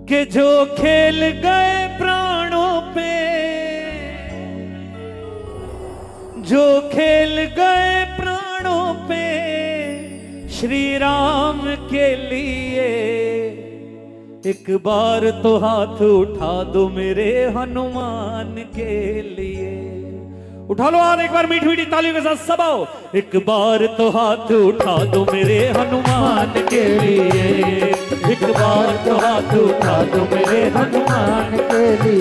कि जो खेल गए प्राणों पे, जो खेल गए प्राणों पे श्री राम के लिए, एक बार तो हाथ उठा दो मेरे हनुमान के लिए। उठा लो हाथ एक बार मीठी मीठी तालियों के साथ सब आओ। एक बार तो हाथ उठा दो मेरे हनुमान के लिए, एक बार तो हाथ उठा दो मेरे हनुमान के लिए।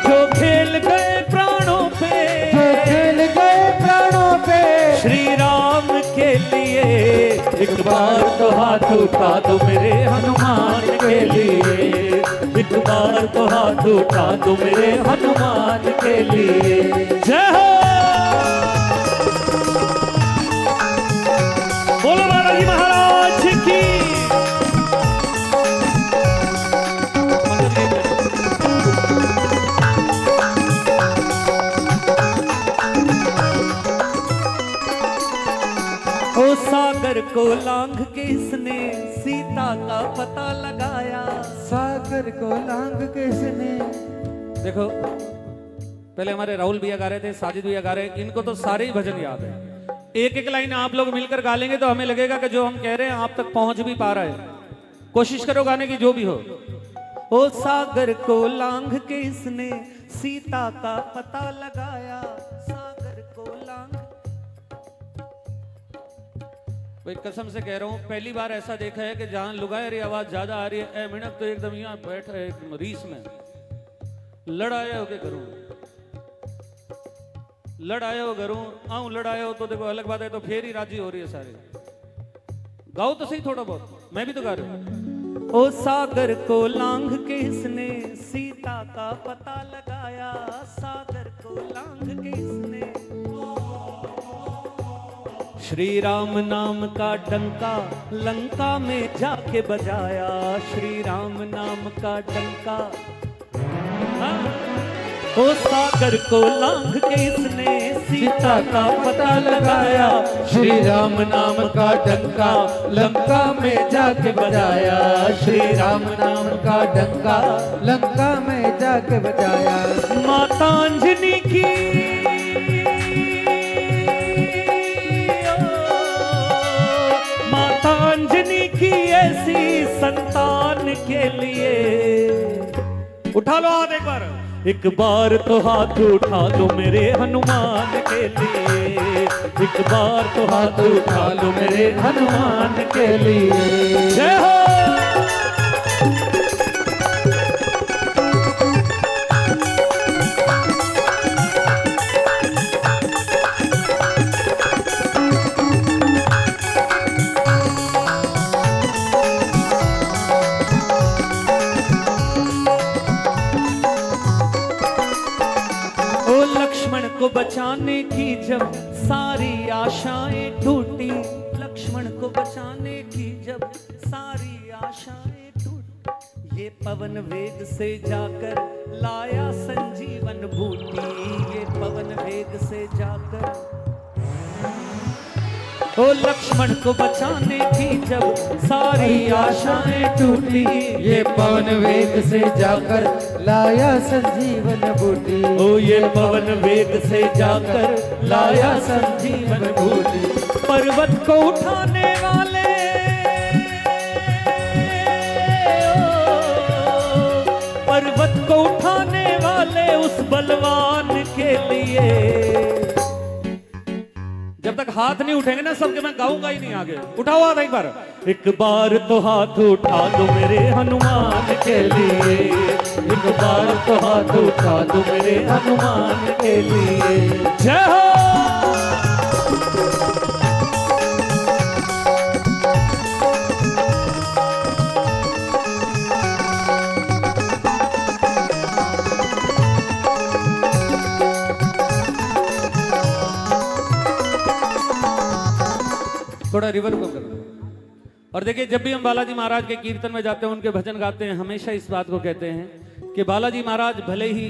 जो खेल गए प्राणों पे, जो खेल गए प्राणों पे श्री राम के लिए, एक बार तो हाथ उठा दो मेरे हनुमान के लिए, एक बार तो हाथ उठा दो मेरे हनुमान के लिए। जय हो। बोलो बालाजी महाराज की। ओ सागर को लांघ के इसने सीता का पता लगाया। सागर को लांघ के इसने। देखो पहले हमारे राहुल भैया गा रहे थे, साजिद भैया गा रहे हैं, इनको तो सारे ही भजन याद है। एक एक लाइन आप लोग मिलकर गा लेंगे तो हमें लगेगा कि जो हम कह रहे हैं आप तक पहुंच भी पा रहा है। कोशिश करो गाने की जो भी हो। ओ सागर को लांघ के इसने सीता का पता लगाया, सागर को लांघ। भाई कसम से कह रहा हूं पहली बार ऐसा देखा है कि जहां लुगाई आवाज ज्यादा आ रही है, मिनट तो एकदम यहां बैठा है रीस में लड़ाया हो के करूं, लड़ाया हो करूं आऊं, लड़ाया हो तो देखो अलग बात है, तो फिर ही राजी हो रही है सारे। गाओ तो सही थोड़ा बहुत, मैं भी तो गा रहा हूं। ओ सागर को लांघ के इसने सीता का पता लगाया, सागर को लांघ के इसने श्री राम नाम का डंका लंका में जाके बजाया, श्री राम नाम का डंका। ओ सागर को लांघ के इसने सीता का पता लगाया, श्री राम नाम का डंका लंका में जाके बजाया, श्री राम नाम का डंका लंका में जाके बजाया। माता अंजनी की अंजनी की ऐसी संतान के लिए। उठा लो हाथ एक बार तो हाथ उठा दो मेरे हनुमान के लिए, एक बार तो हाथ उठा लो मेरे हनुमान के लिए। जय हो। को बचाने की जब सारी आशाएं टूटी, लक्ष्मण को बचाने की जब सारी आशाएं टूटी, ये पवन वेग से जाकर लाया संजीवन बूटी, ये पवन वेग से जाकर। ओ लक्ष्मण को बचाने की जब सारी आशाएं टूटी, ये पवन वेग से जाकर लाया संजीवन बूटी, ओ ये पवन वेग से जाकर लाया संजीवन बूटी। पर्वत को उठाने वाले, पर्वत को उठाने वाले उस बलवान के लिए। जब तक हाथ नहीं उठेंगे ना सबके, मैं गाऊंगा ही नहीं आगे। उठाओ हाथ एक बार। एक बार तो हाथ उठा दो मेरे हनुमान के लिए, एक बार तो हाथ उठा दो मेरे हनुमान के लिए। जय हो। थोड़ा रिवर को करो। और देखिए जब भी हम बालाजी महाराज के कीर्तन में जाते हैं, उनके भजन गाते हैं, हमेशा इस बात को कहते हैं कि बालाजी महाराज भले ही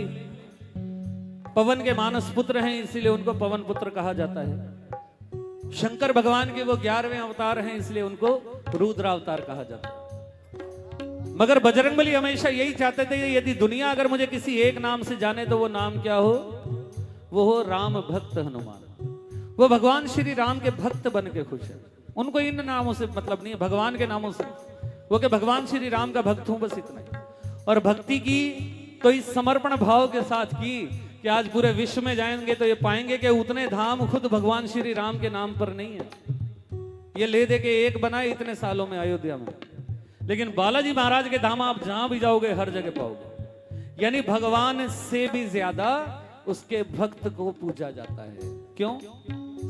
पवन के मानस पुत्र हैं, इसीलिए उनको पवन पुत्र कहा जाता है। शंकर भगवान के वो 11वें अवतार हैं, इसलिए उनको रुद्र अवतार कहा जाता है। मगर बजरंगबली हमेशा यही चाहते थे, यदि दुनिया अगर मुझे किसी एक नाम से जाने तो वो नाम क्या हो? वो हो राम भक्त हनुमान। वो भगवान श्री राम के भक्त बन के खुश है। उनको इन नामों से मतलब नहीं है, भगवान के नामों से। वो कि भगवान श्री राम का भक्त हूं, बस इतना ही। और भक्ति की तो इस समर्पण भाव के साथ की कि आज पूरे विश्व में जाएंगे तो ये पाएंगे कि उतने धाम खुद भगवान श्री राम के नाम पर नहीं है। ये ले दे के एक बनाए इतने सालों में अयोध्या में, लेकिन बालाजी महाराज के धाम आप जहां भी जाओगे हर जगह पाओगे। यानी भगवान से भी ज्यादा उसके भक्त को पूजा जाता है। क्यों?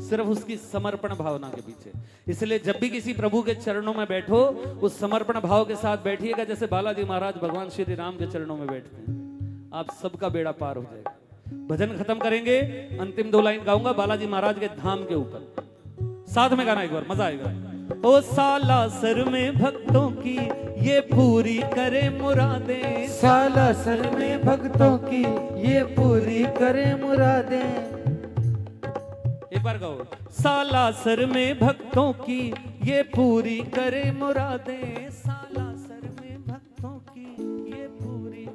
सिर्फ उसकी समर्पण भावना के पीछे। इसलिए जब भी किसी प्रभु के चरणों में बैठो, उस समर्पण भाव के साथ बैठिएगा जैसे बालाजी महाराज भगवान श्री राम के चरणों में बैठते हैं। आप सबका बेड़ा पार हो जाएगा। भजन खत्म करेंगे, अंतिम 2 लाइन गाऊंगा बालाजी महाराज के धाम के ऊपर। साथ में गाना एक बार, मजा आएगा। ओ सालासर में भक्तों की ये पूरी करे मुरादें, सालासर में भक्तों की ये पूरी करे मुरादें। एक बार गाओ। सालासर में भक्तों की ये पूरी करे मुरादें, सालासर में भक्तों की ये पूरी।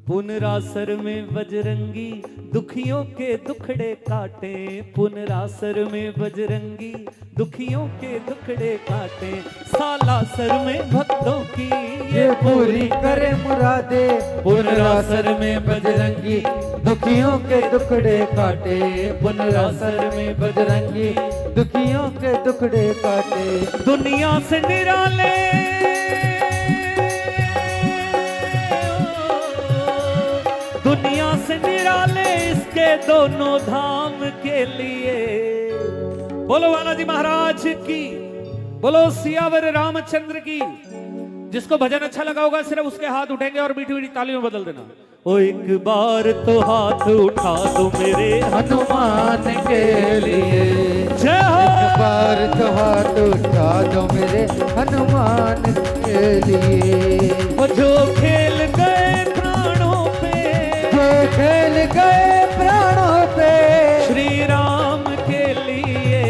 पुनरासर में बजरंगी दुखियों के दुखड़े काटे, पुनरासर में बजरंगी दुखियों के दुखड़े काटे। सालासर में भक्तों की ये पूरी करे मुरादे, पुनरासर में बजरंगी दुखियों के दुखड़े काटे, पुनरासर में बजरंगी दुखियों के दुखड़े काटे। दुनिया से निराले दुनिया से निराले इसके दोनों धाम के लिए। बोलो बालाजी महाराज की, बोलो सियावर रामचंद्र की। जिसको भजन अच्छा लगा होगा सिर्फ उसके हाथ उठेंगे और मीठी मीठी तालियों में बदल देना। ओ एक बार तो हाथ उठा दो मेरे हनुमान के लिए, जय हो। एक बार तो हाथ उठा दो मेरे हनुमान के लिए। वो जो खेल गए प्राणों पे, जो खेल गए प्राणों पे, श्री राम के लिए।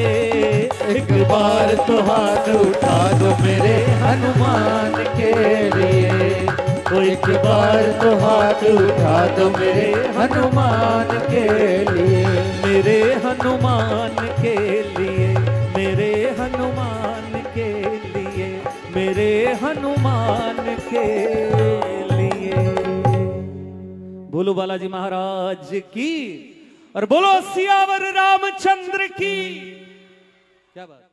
एक बार तो हाथ उठा दो मेरे हनुमान के लिए। तो एक बार तो हाथ उठा दो मेरे हनुमान के लिए, मेरे हनुमान के लिए, मेरे हनुमान के लिए, मेरे हनुमान के लिए। बोलो बालाजी महाराज की और बोलो सियावर रामचंद्र की। क्या बात।